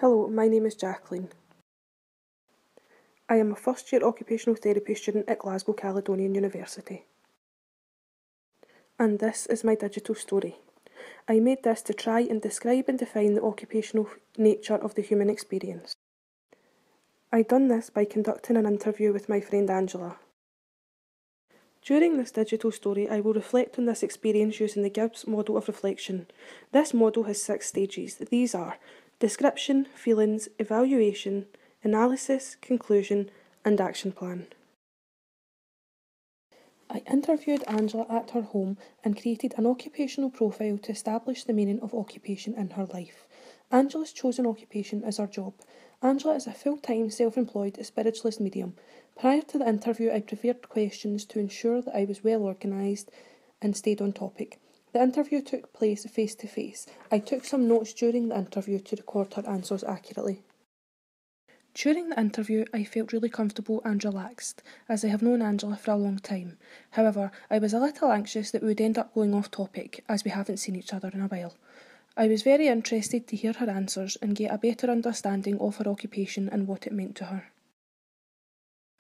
Hello, my name is Jacqueline. I am a first-year occupational therapy student at Glasgow Caledonian University. And this is my digital story. I made this to try and describe and define the occupational nature of the human experience. I done this by conducting an interview with my friend Angela. During this digital story, I will reflect on this experience using the Gibbs model of reflection. This model has 6 stages. These are description, feelings, evaluation, analysis, conclusion, and action plan. I interviewed Angela at her home and created an occupational profile to establish the meaning of occupation in her life. Angela's chosen occupation is her job. Angela is a full-time, self-employed spiritualist medium. Prior to the interview, I prepared questions to ensure that I was well organised and stayed on topic. The interview took place face-to-face. I took some notes during the interview to record her answers accurately. During the interview, I felt really comfortable and relaxed, as I have known Angela for a long time. However, I was a little anxious that we would end up going off topic, as we haven't seen each other in a while. I was very interested to hear her answers and get a better understanding of her occupation and what it meant to her.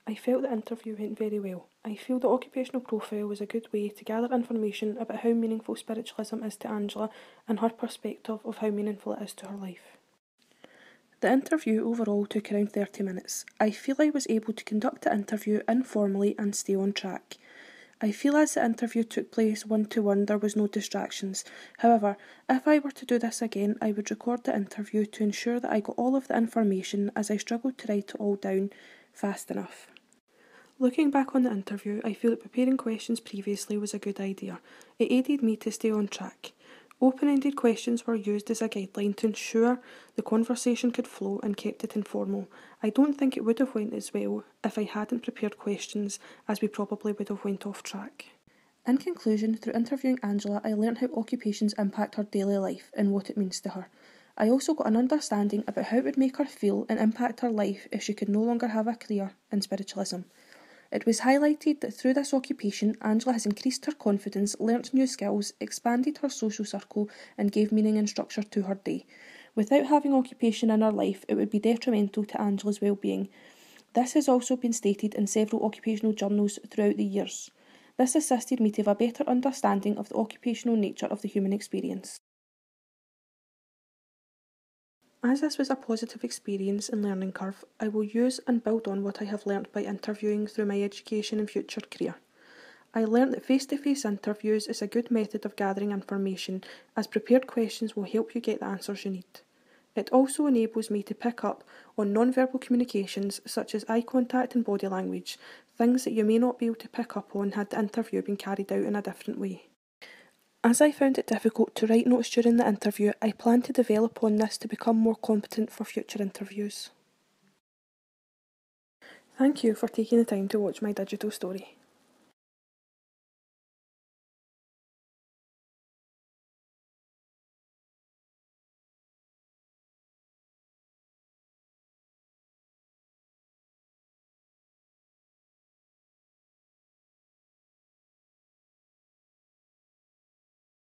I felt the interview went very well. I feel the occupational profile was a good way to gather information about how meaningful spiritualism is to Angela and her perspective of how meaningful it is to her life. The interview overall took around 30 minutes. I feel I was able to conduct the interview informally and stay on track. I feel as the interview took place one-to-one there was no distractions. However, if I were to do this again, I would record the interview to ensure that I got all of the information, as I struggled to write it all down fast enough. Looking back on the interview, I feel that preparing questions previously was a good idea. It aided me to stay on track. Open-ended questions were used as a guideline to ensure the conversation could flow and kept it informal. I don't think it would have went as well if I hadn't prepared questions, as we probably would have went off track. In conclusion, through interviewing Angela, I learnt how occupations impact her daily life and what it means to her. I also got an understanding about how it would make her feel and impact her life if she could no longer have a career in spiritualism. It was highlighted that through this occupation, Angela has increased her confidence, learnt new skills, expanded her social circle, and gave meaning and structure to her day. Without having occupation in her life, it would be detrimental to Angela's well-being. This has also been stated in several occupational journals throughout the years. This assisted me to have a better understanding of the occupational nature of the human experience. As this was a positive experience and learning curve, I will use and build on what I have learnt by interviewing through my education and future career. I learnt that face-to-face interviews is a good method of gathering information, as prepared questions will help you get the answers you need. It also enables me to pick up on non-verbal communications such as eye contact and body language, things that you may not be able to pick up on had the interview been carried out in a different way. As I found it difficult to write notes during the interview, I plan to develop on this to become more competent for future interviews. Thank you for taking the time to watch my digital story.